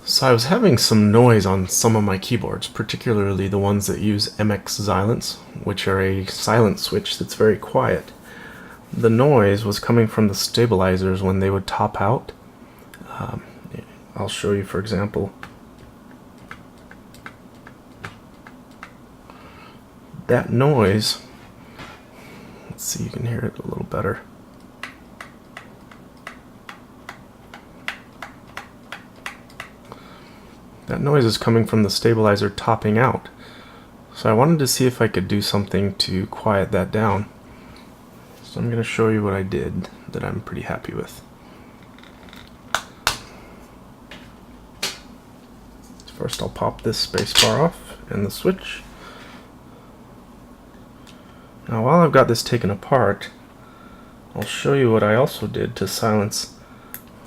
So I was having some noise on some of my keyboards, particularly the ones that use MX silence, which are a silent switch that's very quiet. The noise was coming from the stabilizers when they would top out. I'll show you, for example. That noise, let's see, you can hear it a little better. That noise is coming from the stabilizer topping out. So I wanted to see if I could do something to quiet that down. So I'm going to show you what I did that I'm pretty happy with. First I'll pop this space bar off and the switch. Now while I've got this taken apart, I'll show you what I also did to silence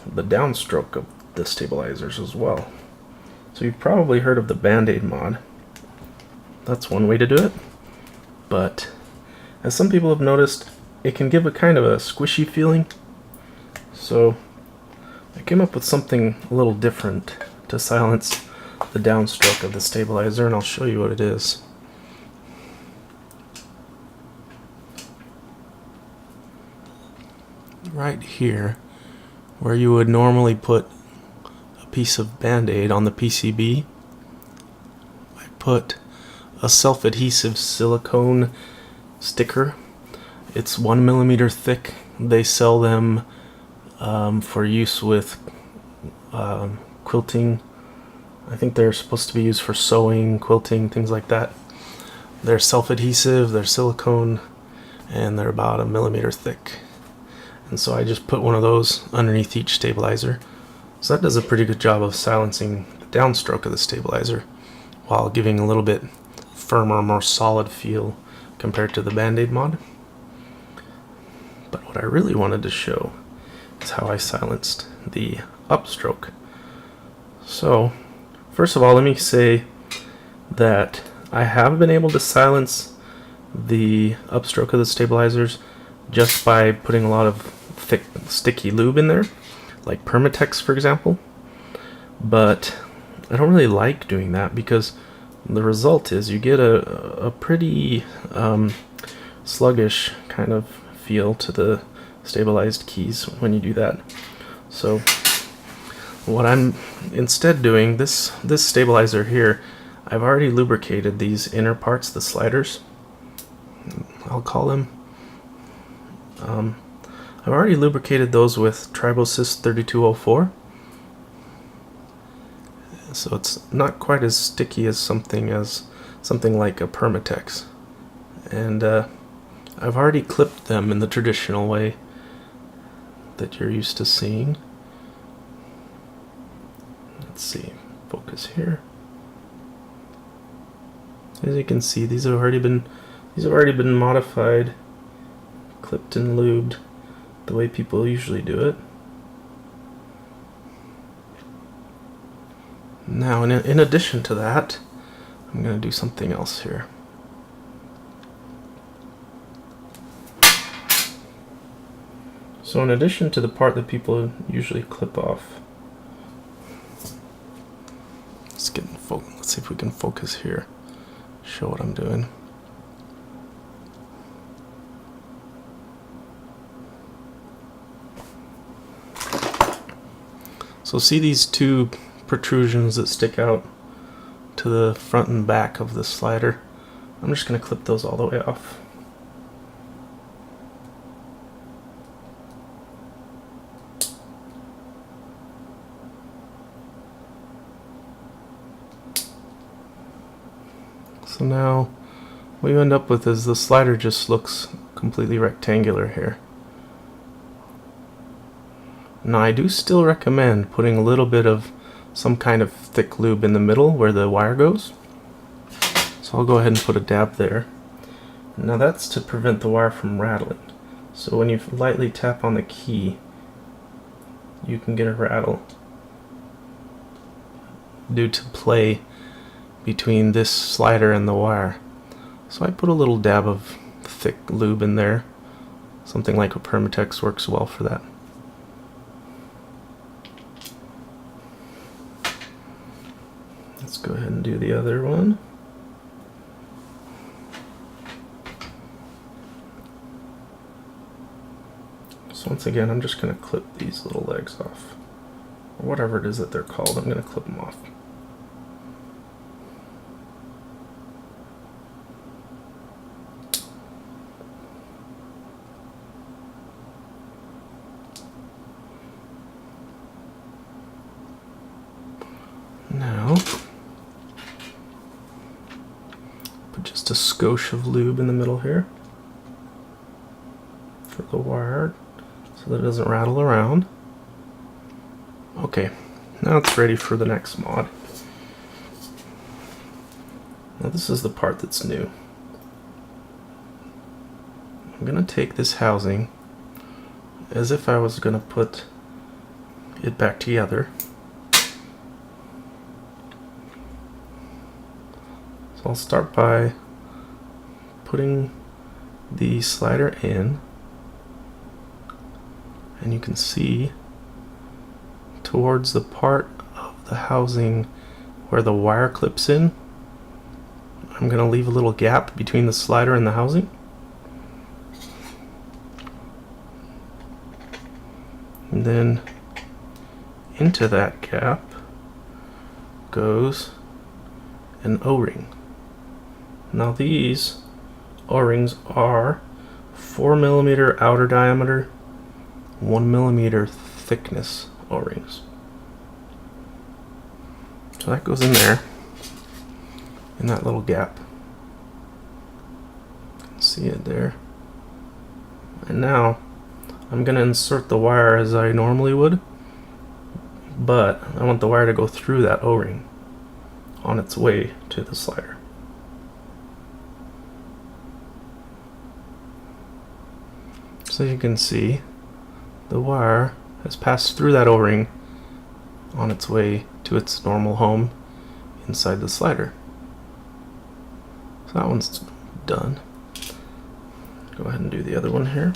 the downstroke of the stabilizers as well. So you've probably heard of the Band-Aid mod. That's one way to do it, but as some people have noticed, it can give a kind of a squishy feeling. So I came up with something a little different to silence the downstroke of the stabilizer, and I'll show you what it is. Right here, where you would normally put a piece of Band-Aid on the PCB, I put a self-adhesive silicone sticker. It's 1mm thick. They sell them for use with quilting. I think they're supposed to be used for sewing, quilting, things like that. They're self-adhesive, they're silicone, and they're about 1mm thick. And so I just put one of those underneath each stabilizer. So that does a pretty good job of silencing the downstroke of the stabilizer while giving a little bit firmer, more solid feel compared to the Band-Aid mod. But what I really wanted to show is how I silenced the upstroke. So first of all, let me say that I have been able to silence the upstroke of the stabilizers just by putting a lot of thick, sticky lube in there, like Permatex, for example. But I don't really like doing that because the result is you get a pretty sluggish kind of feel to the stabilized keys when you do that. So what I'm instead doing, this stabilizer here, I've already lubricated these inner parts, the sliders, I'll call them. I've already lubricated those with Tribosys 3204. So it's not quite as sticky as something like a Permatex. And I've already clipped them in the traditional way that you're used to seeing. Let's see, focus here. As you can see, these have already been modified, clipped and lubed the way people usually do it. Now, in addition to that, I'm going to do something else here. So in addition to the part that people usually clip off, let's see if we can focus here, show what I'm doing. So see these two protrusions that stick out to the front and back of the slider? I'm just going to clip those all the way off. So now what you end up with is the slider just looks completely rectangular here. Now I do still recommend putting a little bit of some kind of thick lube in the middle where the wire goes. So I'll go ahead and put a dab there. Now that's to prevent the wire from rattling. So when you lightly tap on the key, you can get a rattle due to play between this slider and the wire. So I put a little dab of thick lube in there. Something like a Permatex works well for that. Let's go ahead and do the other one. So once again, I'm just going to clip these little legs off, or whatever it is that they're called. I'm going to clip them off. Now, put just a skosh of lube in the middle here for the wire so that it doesn't rattle around. Okay, now it's ready for the next mod. Now this is the part that's new. I'm going to take this housing as if I was going to put it back together. So I'll start by putting the slider in, and you can see towards the part of the housing where the wire clips in, I'm going to leave a little gap between the slider and the housing. And then into that gap goes an O-ring. Now these O-rings are 4mm outer diameter, 1mm thickness O-rings. So that goes in there, in that little gap. You can see it there. And now I'm going to insert the wire as I normally would, but I want the wire to go through that O-ring on its way to the slider. So you can see the wire has passed through that O-ring on its way to its normal home inside the slider. So that one's done. Go ahead and do the other one here.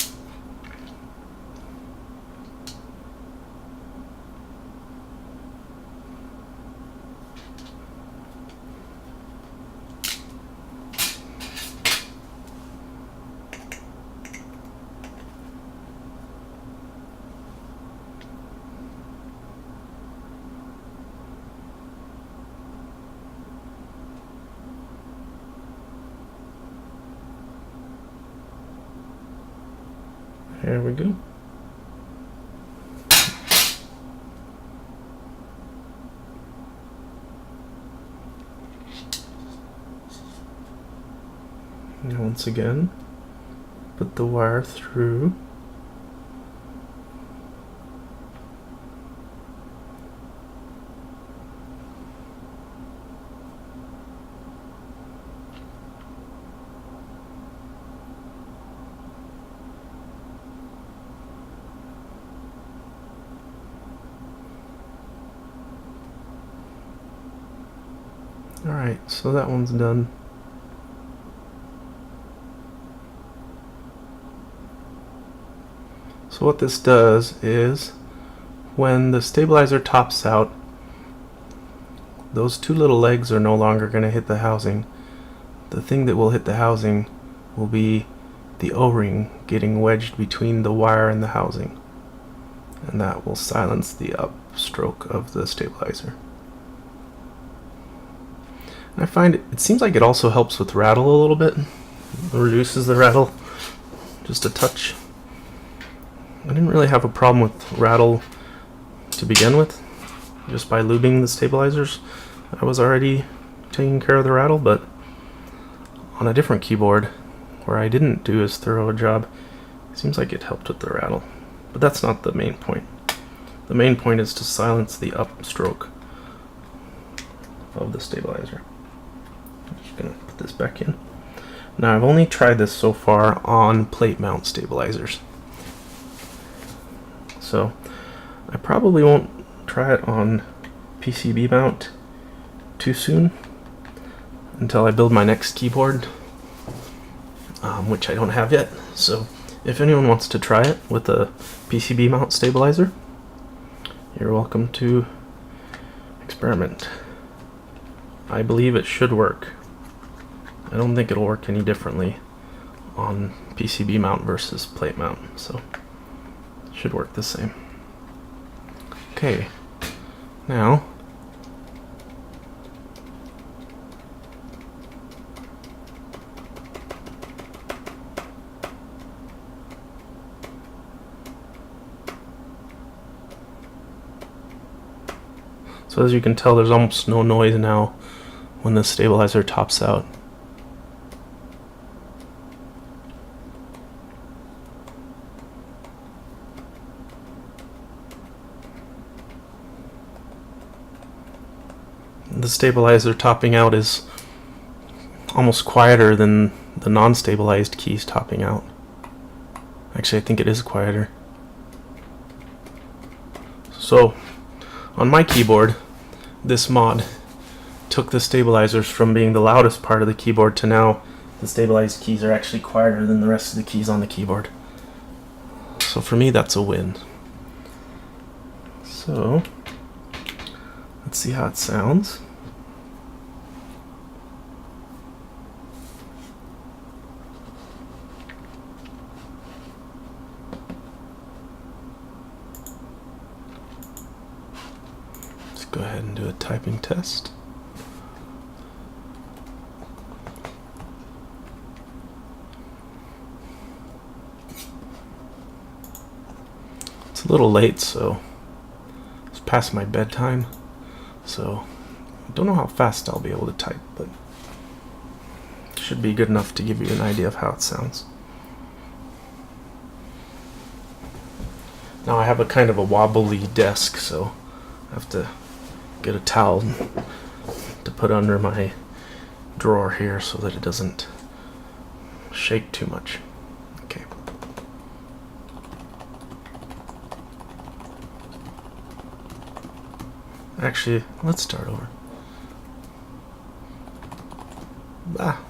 There we go. And once again, put the wire through. Alright, so that one's done. So what this does is, when the stabilizer tops out, those two little legs are no longer going to hit the housing. The thing that will hit the housing will be the O-ring getting wedged between the wire and the housing. And that will silence the upstroke of the stabilizer. I find it seems like it also helps with rattle a little bit. It reduces the rattle just a touch. I didn't really have a problem with rattle to begin with. Just by lubing the stabilizers, I was already taking care of the rattle, but on a different keyboard where I didn't do as thorough a job, it seems like it helped with the rattle. But that's not the main point. The main point is to silence the upstroke of the stabilizer. I'm just going to put this back in. Now I've only tried this so far on plate mount stabilizers. So I probably won't try it on PCB mount too soon until I build my next keyboard, which I don't have yet. So if anyone wants to try it with a PCB mount stabilizer, you're welcome to experiment. I believe it should work. I don't think it'll work any differently on PCB mount versus plate mount, so it should work the same. Okay, now so as you can tell, there's almost no noise now when the stabilizer tops out. The stabilizer topping out is almost quieter than the non-stabilized keys topping out. Actually, I think it is quieter. So, on my keyboard, this mod took the stabilizers from being the loudest part of the keyboard to now the stabilized keys are actually quieter than the rest of the keys on the keyboard. So for me, that's a win. So, let's see how it sounds. Go ahead and do a typing test. It's a little late, so it's past my bedtime, so I don't know how fast I'll be able to type, but it should be good enough to give you an idea of how it sounds. Now I have a kind of a wobbly desk, so I have to get a towel to put under my drawer here so that it doesn't shake too much. Okay. Actually, let's start over. Ah.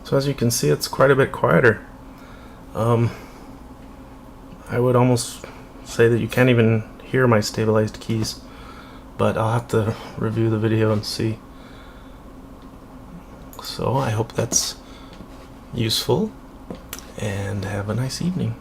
So as you can see, it's quite a bit quieter. I would almost say that you can't even hear my stabilized keys, but I'll have to review the video and see. So I hope that's useful, and have a nice evening.